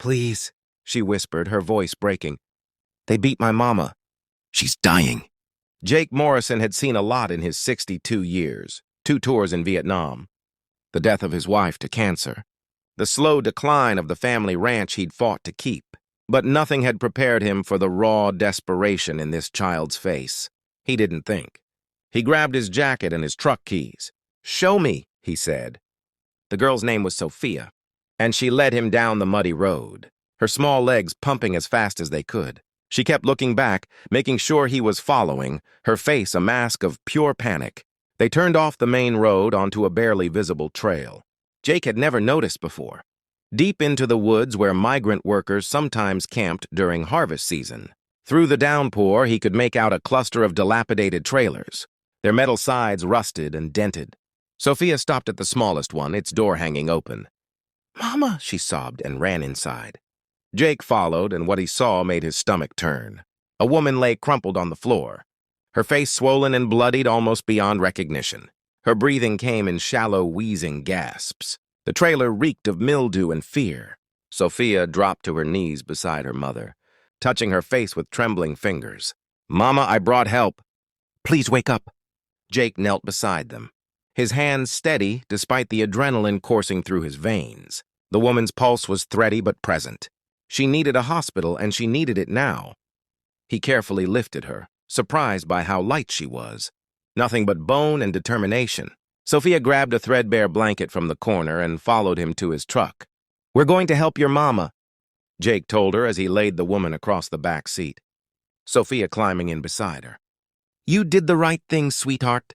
Please, she whispered, her voice breaking. They beat my mama. She's dying. Jake Morrison had seen a lot in his 62 years, 2 tours in Vietnam, the death of his wife to cancer, the slow decline of the family ranch he'd fought to keep. But nothing had prepared him for the raw desperation in this child's face. He didn't think. He grabbed his jacket and his truck keys. "Show me," he said. The girl's name was Sofia, and she led him down the muddy road, her small legs pumping as fast as they could. She kept looking back, making sure he was following, her face a mask of pure panic. They turned off the main road onto a barely visible trail. Jake had never noticed before. Deep into the woods where migrant workers sometimes camped during harvest season. Through the downpour, he could make out a cluster of dilapidated trailers, their metal sides rusted and dented. Sofia stopped at the smallest one, its door hanging open. "Mama," she sobbed and ran inside. Jake followed, and what he saw made his stomach turn. A woman lay crumpled on the floor, her face swollen and bloodied almost beyond recognition. Her breathing came in shallow, wheezing gasps. The trailer reeked of mildew and fear. Sofia dropped to her knees beside her mother, touching her face with trembling fingers. "Mama, I brought help. Please wake up." Jake knelt beside them, his hands steady despite the adrenaline coursing through his veins. The woman's pulse was thready but present. She needed a hospital, and she needed it now. He carefully lifted her, surprised by how light she was. Nothing but bone and determination. Sofia grabbed a threadbare blanket from the corner and followed him to his truck. "We're going to help your mama," Jake told her as he laid the woman across the back seat, Sofia climbing in beside her. "You did the right thing, sweetheart.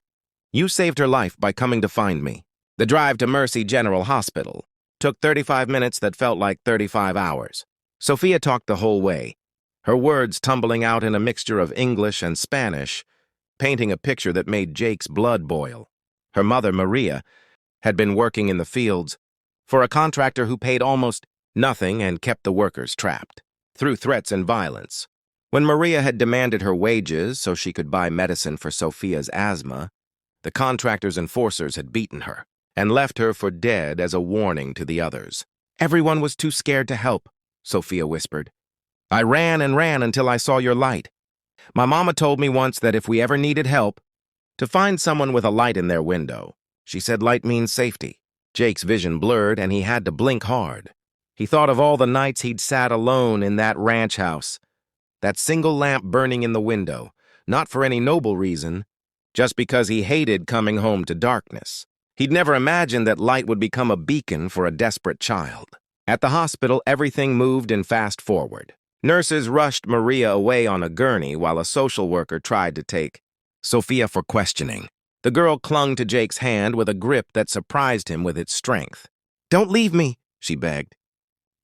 You saved her life by coming to find me." The drive to Mercy General Hospital took 35 minutes that felt like 35 hours. Sofia talked the whole way, her words tumbling out in a mixture of English and Spanish, painting a picture that made Jake's blood boil. Her mother, Maria, had been working in the fields for a contractor who paid almost nothing and kept the workers trapped, through threats and violence. When Maria had demanded her wages so she could buy medicine for Sofia's asthma, the contractor's enforcers had beaten her and left her for dead as a warning to the others. "Everyone was too scared to help," Sofia whispered. "I ran and ran until I saw your light. My mama told me once that if we ever needed help, to find someone with a light in their window. She said light means safety." Jake's vision blurred, and he had to blink hard. He thought of all the nights he'd sat alone in that ranch house, that single lamp burning in the window, not for any noble reason, just because he hated coming home to darkness. He'd never imagined that light would become a beacon for a desperate child. At the hospital, everything moved in fast forward. Nurses rushed Maria away on a gurney while a social worker tried to take Sofia for questioning. The girl clung to Jake's hand with a grip that surprised him with its strength. "Don't leave me," she begged.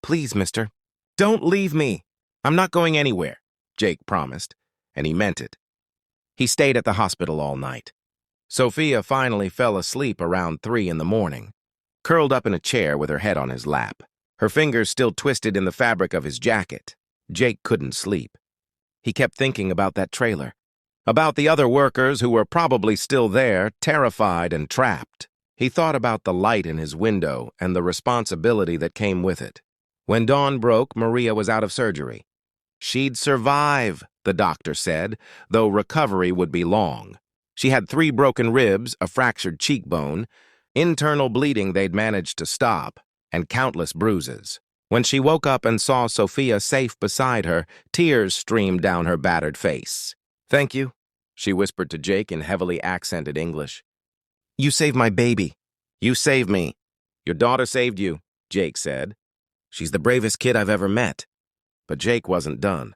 "Please, mister, don't leave me. I'm not going anywhere," Jake promised, and he meant it. He stayed at the hospital all night. Sofia finally fell asleep around 3 in the morning, curled up in a chair with her head on his lap, her fingers still twisted in the fabric of his jacket. Jake couldn't sleep. He kept thinking about that trailer, about the other workers who were probably still there, terrified and trapped. He thought about the light in his window and the responsibility that came with it. When dawn broke, Maria was out of surgery. She'd survive, the doctor said, though recovery would be long. She had 3 broken ribs, a fractured cheekbone, internal bleeding they'd managed to stop, and countless bruises. When she woke up and saw Sofia safe beside her, tears streamed down her battered face. "Thank you," she whispered to Jake in heavily accented English. "You saved my baby. You saved me." "Your daughter saved you," Jake said. "She's the bravest kid I've ever met." But Jake wasn't done.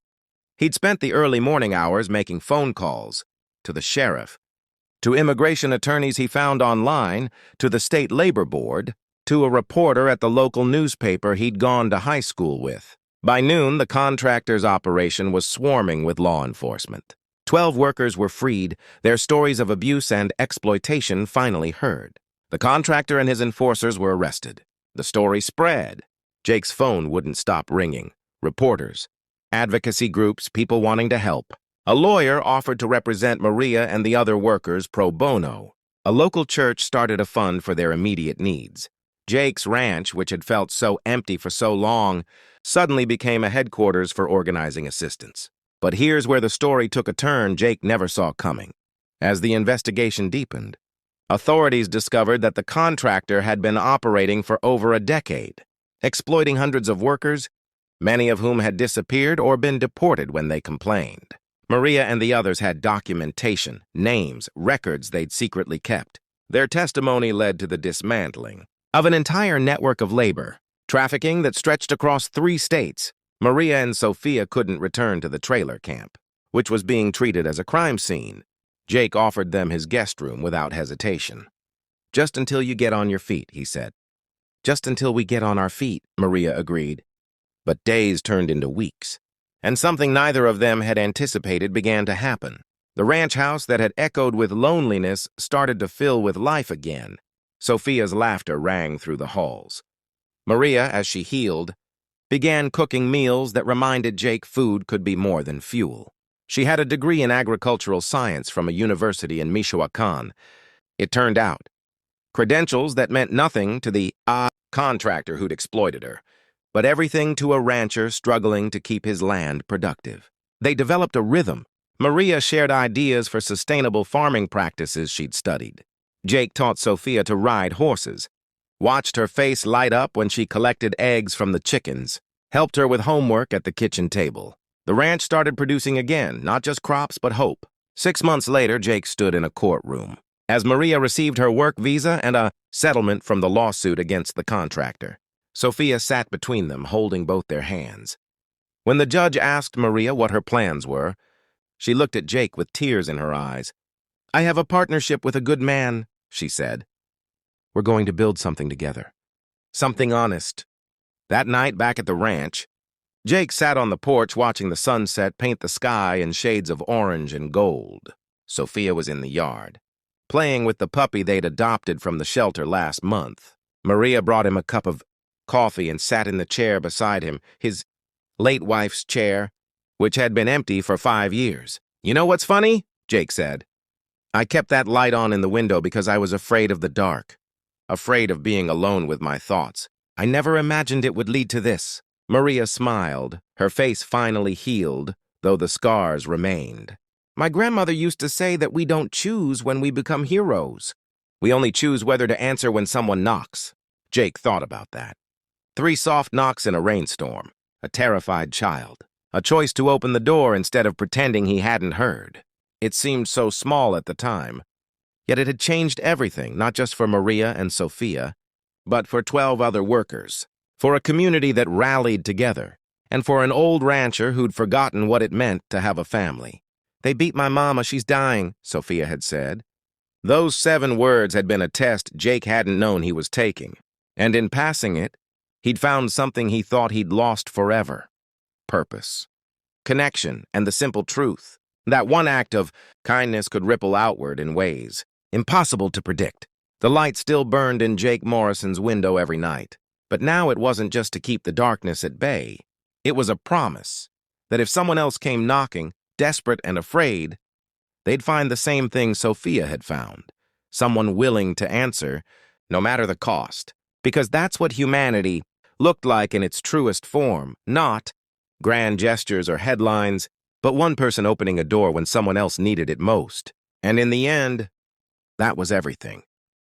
He'd spent the early morning hours making phone calls to the sheriff, to immigration attorneys he found online, to the state labor board, to a reporter at the local newspaper he'd gone to high school with. By noon, the contractor's operation was swarming with law enforcement. 12 workers were freed, their stories of abuse and exploitation finally heard. The contractor and his enforcers were arrested. The story spread. Jake's phone wouldn't stop ringing. Reporters, advocacy groups, people wanting to help. A lawyer offered to represent Maria and the other workers pro bono. A local church started a fund for their immediate needs. Jake's ranch, which had felt so empty for so long, suddenly became a headquarters for organizing assistance. But here's where the story took a turn Jake never saw coming. As the investigation deepened, authorities discovered that the contractor had been operating for over a decade, exploiting hundreds of workers, many of whom had disappeared or been deported when they complained. Maria and the others had documentation, names, records they'd secretly kept. Their testimony led to the dismantling of an entire network of labor-trafficking that stretched across 3 states. Maria and Sofia couldn't return to the trailer camp, which was being treated as a crime scene. Jake offered them his guest room without hesitation. "Just until you get on your feet," he said. "Just until we get on our feet," Maria agreed. But days turned into weeks, and something neither of them had anticipated began to happen. The ranch house that had echoed with loneliness started to fill with life again. Sofia's laughter rang through the halls. Maria, as she healed, began cooking meals that reminded Jake food could be more than fuel. She had a degree in agricultural science from a university in Michoacan. It turned out, credentials that meant nothing to the contractor who'd exploited her, but everything to a rancher struggling to keep his land productive. They developed a rhythm. Maria shared ideas for sustainable farming practices she'd studied. Jake taught Sofia to ride horses, watched her face light up when she collected eggs from the chickens, helped her with homework at the kitchen table. The ranch started producing again, not just crops, but hope. 6 months later, Jake stood in a courtroom as Maria received her work visa and a settlement from the lawsuit against the contractor. Sofia sat between them, holding both their hands. When the judge asked Maria what her plans were, she looked at Jake with tears in her eyes. "I have a partnership with a good man," she said. "We're going to build something together. Something honest." That night, back at the ranch, Jake sat on the porch watching the sunset paint the sky in shades of orange and gold. Sofia was in the yard, playing with the puppy they'd adopted from the shelter last month. Maria brought him a cup of coffee and sat in the chair beside him, his late wife's chair, which had been empty for 5 years. "You know what's funny?" Jake said. "I kept that light on in the window because I was afraid of the dark, afraid of being alone with my thoughts. I never imagined it would lead to this." Maria smiled, her face finally healed, though the scars remained. "My grandmother used to say that we don't choose when we become heroes. We only choose whether to answer when someone knocks." Jake thought about that. 3 soft knocks in a rainstorm, a terrified child, a choice to open the door instead of pretending he hadn't heard. It seemed so small at the time, yet it had changed everything, not just for Maria and Sofia, but for 12 other workers, for a community that rallied together, and for an old rancher who'd forgotten what it meant to have a family. "They beat my mama, she's dying," Sofia had said. Those 7 words had been a test Jake hadn't known he was taking, and in passing it, he'd found something he thought he'd lost forever: purpose, connection, and the simple truth that one act of kindness could ripple outward in ways impossible to predict. The light still burned in Jake Morrison's window every night, but now it wasn't just to keep the darkness at bay. It was a promise that if someone else came knocking, desperate and afraid, they'd find the same thing Sofia had found: someone willing to answer, no matter the cost. Because that's what humanity looked like in its truest form, not grand gestures or headlines, but one person opening a door when someone else needed it most. And in the end, that was everything.